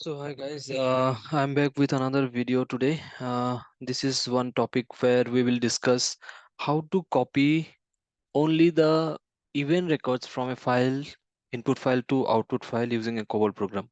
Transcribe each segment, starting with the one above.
So hi guys, I'm back with another video today. This is one topic where we will discuss how to copy only the event records from a file, input file to output file using a Cobol program.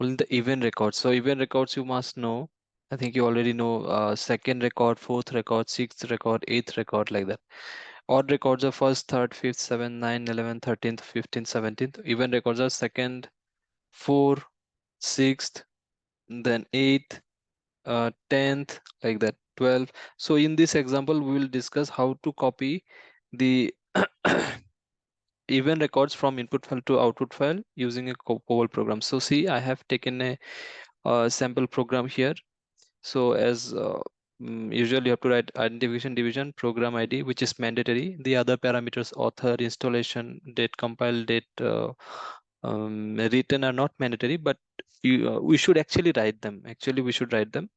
Only the event records. So event records you must know. I think you already know second record, fourth record, sixth record, eighth record like that. Odd records are first, third, fifth, seventh, ninth, 11th, 13th, 15th, 17th. Event records are second, fourth, sixth, then 8th, 10th, like that, 12. So in this example we will discuss how to copy the event records from input file to output file using a Cobol program. So see, I have taken a sample program here. So as usually you have to write identification division program ID, which is mandatory. The other parameters, author, installation, date, compile date, written are not mandatory, but we should actually write them. Actually we should write them.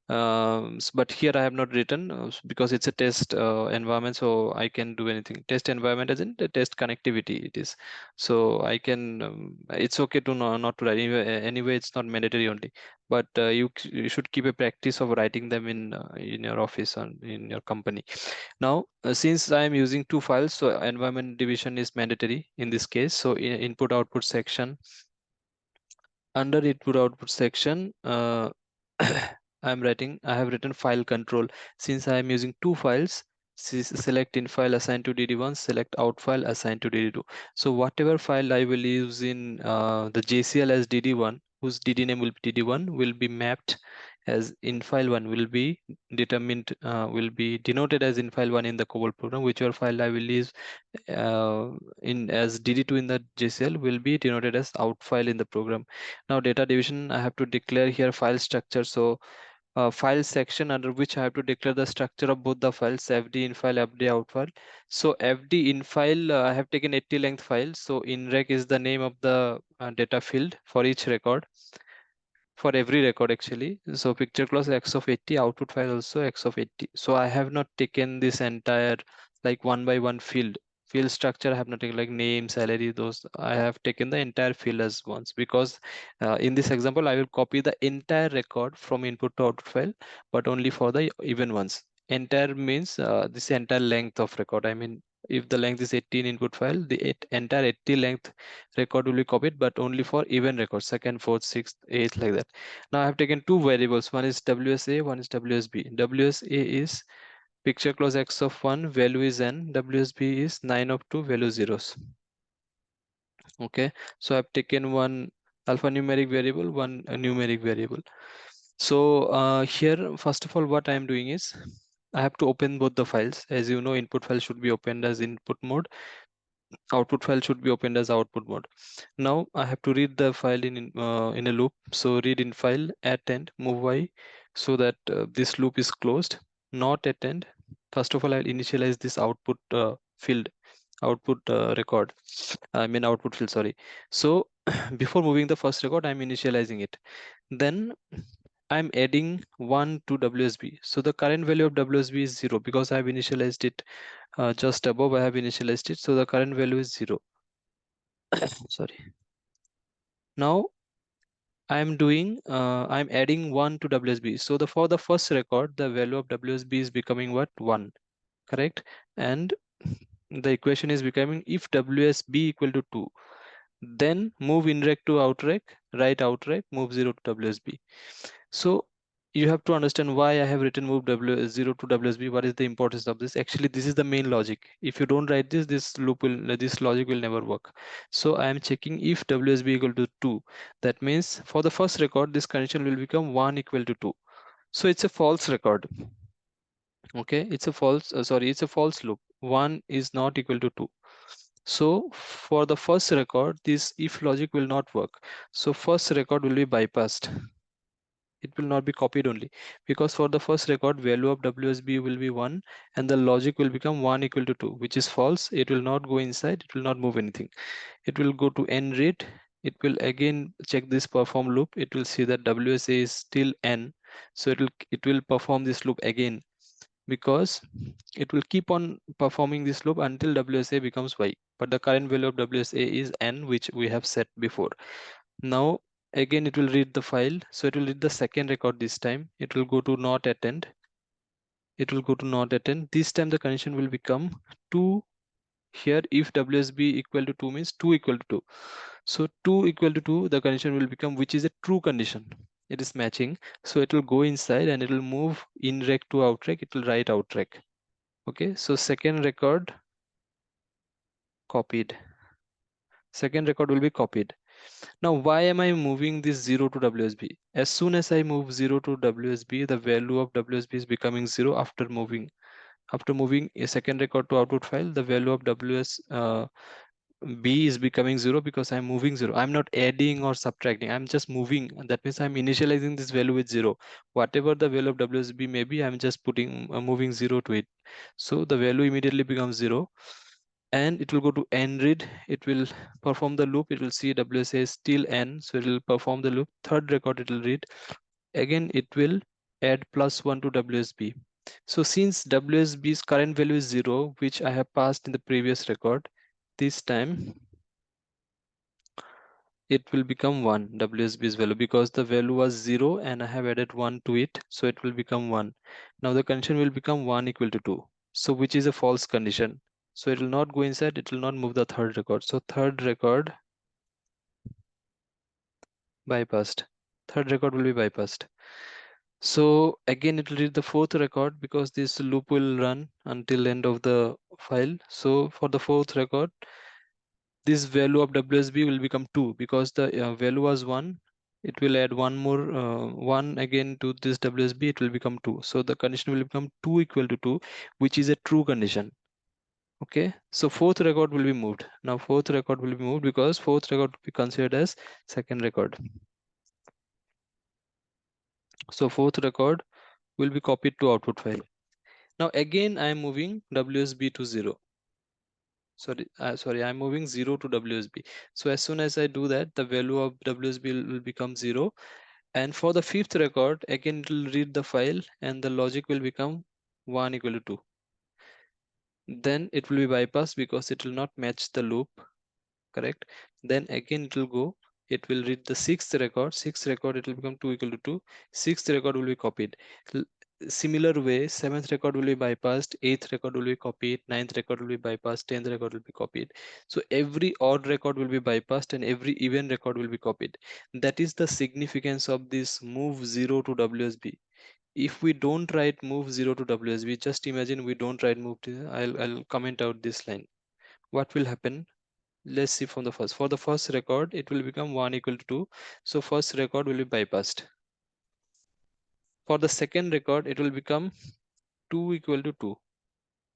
But here I have not written because it's a test environment, so I can do anything. Test environment as in the test connectivity it is. So I can, it's okay to not to write. Anyway, it's not mandatory only. But you should keep a practice of writing them in your office or in your company. Now, since I am using two files, so environment division is mandatory in this case. So in input output section, under input output section, I have written file control. Since I am using two files, select in file assigned to dd1, select out file assigned to dd2. So whatever file I will use in the JCL as dd1, whose dd name will be dd1, will be mapped as in file 1, will be determined, will be denoted as in file 1 in the Cobol program. Whichever file I will use in as dd2 in the JCL will be denoted as out file in the program. Now data division, I have to declare here file structure. So file section under which I have to declare the structure of both the files, fd in file, fd out file. So fd in file, I have taken 80 length file. So in rec is the name of the data field for each record, for every record actually. So picture clause x of 80, output file also x of 80. So I have not taken this entire like one by one field structure. I have not taken like name, salary, those. I have taken the entire field as once, because in this example I will copy the entire record from input to output file, but only for the even ones. Entire means this entire length of record. I mean, if the length is 18 input file, the entire 80 length record will be copied, but only for even records, second, fourth, sixth, eighth, like that. Now I have taken two variables. One is WSA, one is WSB. WSA is picture clause x of 1, value is n. WSB is 9 of 2, value zeros. Okay, so I've taken one alphanumeric variable, one numeric variable. So here, first of all, what I am doing is I have to open both the files. As you know, input file should be opened as input mode, output file should be opened as output mode. Now I have to read the file in a loop. So read in file at end, move y, so that this loop is closed, not at end. First of all, I'll initialize this output field, output record. I mean output field, sorry. So before moving the first record, I'm initializing it. Then I'm adding 1 to WSB. So the current value of WSB is 0 because I've initialized it just above. I have initialized it. So the current value is 0. Sorry. Now I'm adding 1 to WSB. So for the first record, the value of WSB is becoming what? 1, correct? And the equation is becoming if WSB equal to 2, then move in rec to out rec, write out rec, move 0 to WSB. So you have to understand why I have written move W0 to WSB. What is the importance of this? Actually, this is the main logic. If you don't write this, this logic will never work. So I am checking if WSB equal to 2. That means for the first record, this condition will become 1 equal to 2. So it's a false record. Okay, it's a false, it's a false loop. 1 is not equal to 2. So for the first record, this if logic will not work. So first record will be bypassed. It will not be copied only, because for the first record, value of WSB will be 1 and the logic will become 1 equal to 2, which is false. It will not go inside, it will not move anything. It will go to n read. It will again check this perform loop. It will see that WSA is still n. So it will perform this loop again, because it will keep on performing this loop until WSA becomes y. But the current value of WSA is n, which we have set before. Now Again, it will read the file. So it will read the second record this time. It will go to not attend. It will go to not attend. This time the condition will become 2 here. If WSB equal to 2 means 2 equal to 2. So 2 equal to 2, the condition will become, which is a true condition. It is matching. So it will go inside and it will move in rec to out rec. It will write out rec. Okay, so second record copied. Second record will be copied. Now, why am I moving this 0 to WSB? As soon as I move 0 to WSB, the value of WSB is becoming 0 after moving. After moving a second record to output file, the value of WSB is becoming 0 because I'm moving 0. I'm not adding or subtracting. I'm just moving. That means I'm initializing this value with 0. Whatever the value of WSB may be, I'm just putting moving 0 to it. So the value immediately becomes 0. And it will go to n read. It will perform the loop. It will see WSA is still n, so it will perform the loop. Third record it will read. Again, it will add +1 to WSB. So since WSB's current value is 0, which I have passed in the previous record, this time it will become 1, WSB's value, because the value was 0 and I have added 1 to it, so it will become 1. Now the condition will become 1 equal to 2, so which is a false condition. So it will not go inside, it will not move the third record. So third record bypassed. Third record will be bypassed. So again, it will read the fourth record because this loop will run until end of the file. So for the fourth record, this value of WSB will become 2 because the value was 1. It will add one more 1 again to this WSB. It will become 2. So the condition will become 2 equal to 2, which is a true condition. Okay, so fourth record will be moved. Now fourth record will be moved because fourth record will be considered as second record. So fourth record will be copied to output file. Now again I am moving WSB to 0. Sorry, I'm moving 0 to WSB. So as soon as I do that, the value of WSB will become 0. And for the fifth record, again it will read the file and the logic will become 1 equal to 2. Then it will be bypassed because it will not match the loop, correct? Then again it will go, it will read the sixth record, it will become 2 equal to 2. Sixth record will be copied. Similar way, seventh record will be bypassed, eighth record will be copied, ninth record will be bypassed, 10th record will be copied. So every odd record will be bypassed and every even record will be copied. That is the significance of this move 0 to WSB. If we don't write move 0 to WSB, just imagine we don't write move to, I'll comment out this line. What will happen? Let's see from the first. For the first record, it will become 1 equal to 2. So first record will be bypassed. For the second record, it will become 2 equal to 2.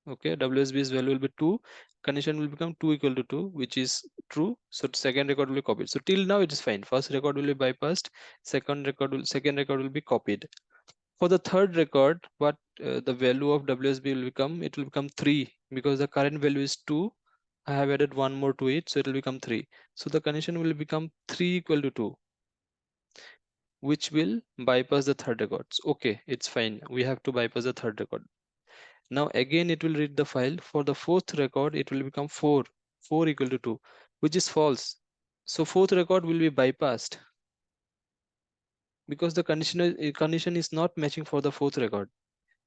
Okay, WSB's value will be 2. Condition will become 2 equal to 2, which is true. So second record will be copied. So till now it is fine. First record will be bypassed. Second record will be copied. For the third record, what the value of WSB will become? It will become 3 because the current value is 2. I have added one more to it, so it will become 3. So the condition will become 3 equal to 2, which will bypass the third records. Okay, it's fine. We have to bypass the third record. Now again, it will read the file. For the fourth record, it will become 4 equal to 2, which is false. So fourth record will be bypassed because the condition is not matching for the fourth record.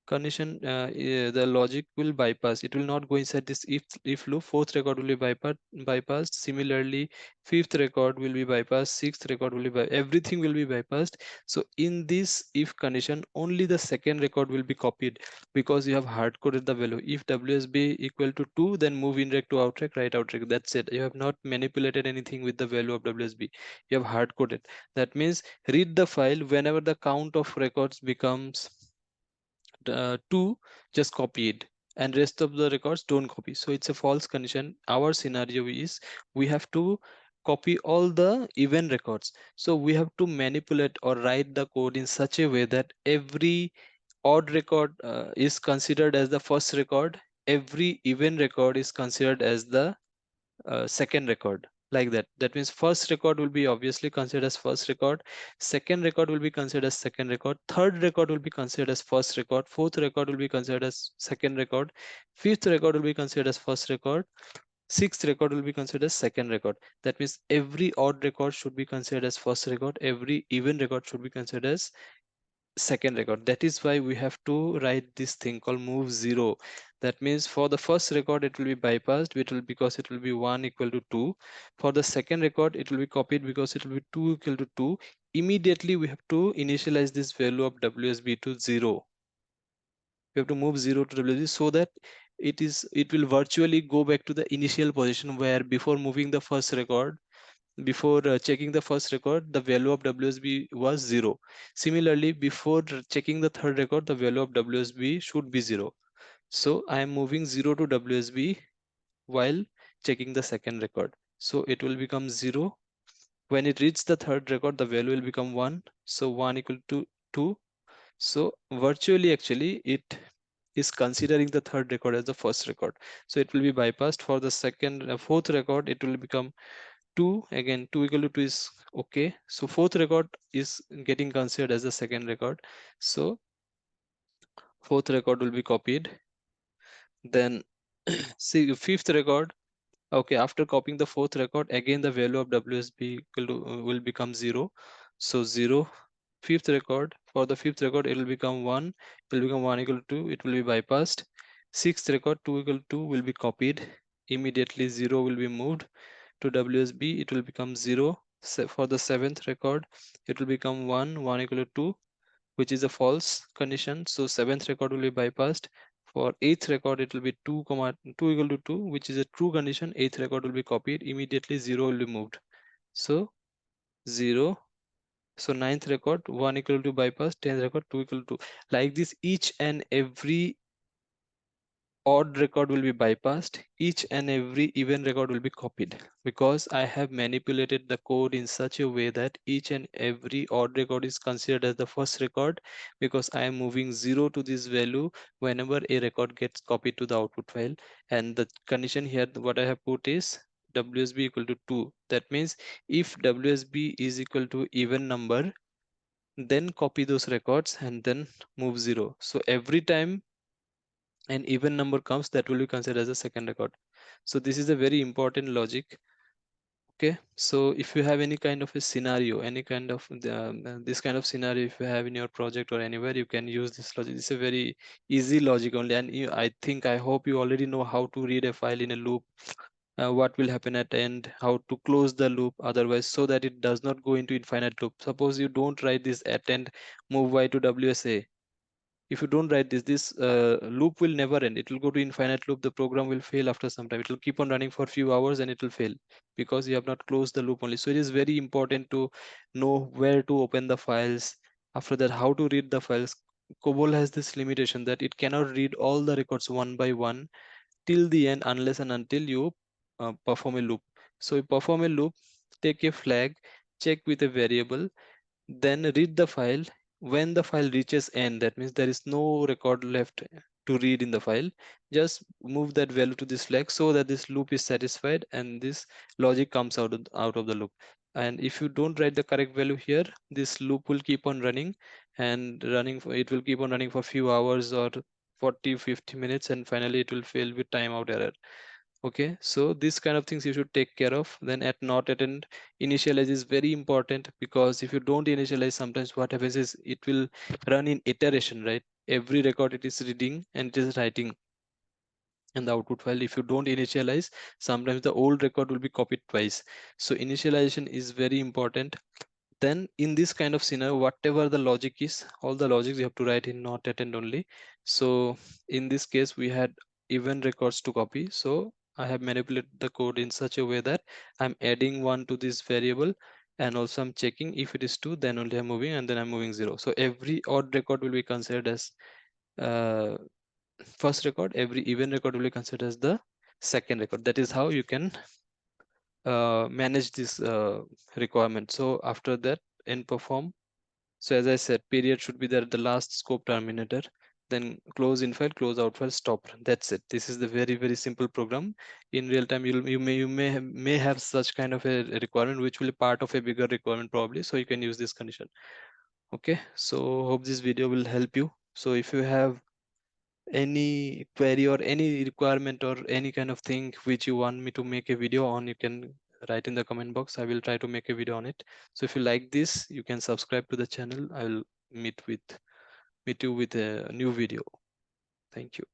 Condition the logic will bypass, it will not go inside this if loop. Fourth record will be bypassed. Similarly, fifth record will be bypassed, sixth record will be everything will be bypassed. So in this if condition, only the second record will be copied because you have hard coded the value. If WSB equal to 2, then move in rec to out rec, write out rec. That's it. You have not manipulated anything with the value of WSB. You have hard coded. That means read the file whenever the count of records becomes 2, just copy it, and rest of the records don't copy. So it's a false condition. Our scenario is we have to copy all the even records. So we have to manipulate or write the code in such a way that every odd record is considered as the first record, every even record is considered as the second record, like that. That means first record will be obviously considered as first record, second record will be considered as second record, third record will be considered as first record, fourth record will be considered as second record, fifth record will be considered as first record, Sixth record will be considered as second record. That means every odd record should be considered as first record, every even record should be considered as second record. That is why we have to write this thing called move zero. That means for the first record it will be bypassed, because it will be 1 equal to 2. For the second record it will be copied because it will be 2 equal to 2. Immediately we have to initialize this value of WSB to 0. We have to move 0 to WSB so that it will virtually go back to the initial position where before moving the first record, before checking the first record, the value of WSB was 0. Similarly, before checking the third record, the value of WSB should be 0. So I am moving 0 to WSB while checking the second record. So it will become 0. When it reaches the third record, the value will become 1. So 1 equal to 2. So virtually actually it is considering the third record as the first record. So it will be bypassed. For the fourth record, it will become 2. Again 2 equal to 2 is okay. So fourth record is getting considered as the second record. So fourth record will be copied. Then see fifth record. Okay, after copying the fourth record, again the value of WSB equal to, will become 0. So 0. Fifth record, for the fifth record it will become 1. It will become 1 equal to 2. It will be bypassed. Sixth record 2 equal to 2 will be copied. Immediately 0 will be moved to WSB. It will become 0. For the seventh record it will become 1. 1 equal to 2, which is a false condition. So seventh record will be bypassed. For eighth record, it will be 2 comma 2 equal to 2, which is a true condition. Eighth record will be copied. Immediately 0 will be moved. So 0. So ninth record 1 equal to bypass. Tenth record 2 equal to 2. Like this, each and every odd record will be bypassed. Each and every even record will be copied, because I have manipulated the code in such a way that each and every odd record is considered as the first record, because I am moving 0 to this value whenever a record gets copied to the output file. And the condition here, what I have put is WSB equal to 2. That means if WSB is equal to even number, then copy those records and then move 0. So every time an even number comes, that will be considered as a second record. So this is a very important logic. Okay, so if you have any kind of a scenario, any kind of this kind of scenario, if you have in your project or anywhere, you can use this logic. It's a very easy logic only, and I hope you already know how to read a file in a loop, what will happen at end, how to close the loop otherwise, so that it does not go into infinite loop. Suppose you don't write this at end move y to WSA. If you don't write this loop will never end. It will go to infinite loop. The program will fail after some time. It will keep on running for a few hours and it will fail, because you have not closed the loop only. So it is very important to know where to open the files. After that, how to read the files. Cobol has this limitation that it cannot read all the records one by one till the end, unless and until you perform a loop. So you perform a loop, take a flag, check with a variable, then read the file. When the file reaches end, that means there is no record left to read in the file, just move that value to this flag so that this loop is satisfied and this logic comes out of the loop. And if you don't write the correct value here, this loop will keep on running and it will keep on running for few hours or 40-50 minutes, and finally it will fail with timeout error. Okay, so this kind of things you should take care of. Then at not at end, initialize is very important, because if you don't initialize, sometimes what happens is it will run in iteration, right? Every record it is reading and it is writing in the output file. If you don't initialize, sometimes the old record will be copied twice. So initialization is very important. Then in this kind of scenario, whatever the logic is, all the logics you have to write in not at end only. So in this case, we had even records to copy. So I have manipulated the code in such a way that I'm adding 1 to this variable, and also I'm checking if it is 2, then only I'm moving, and then I'm moving 0. So every odd record will be considered as uh, first record, every even record will be considered as the second record. That is how you can manage this requirement. So after that, in perform. So as I said, period should be there at the last scope terminator, then close in file, close out file, stop. That's it. This is the very simple program. In real time, you may have such kind of a requirement which will be part of a bigger requirement probably. So you can use this condition. Okay. So hope this video will help you. So if you have any query or any requirement or any kind of thing which you want me to make a video on, you can write in the comment box. I will try to make a video on it. So if you like this, you can subscribe to the channel. I will meet you with a new video. Thank you.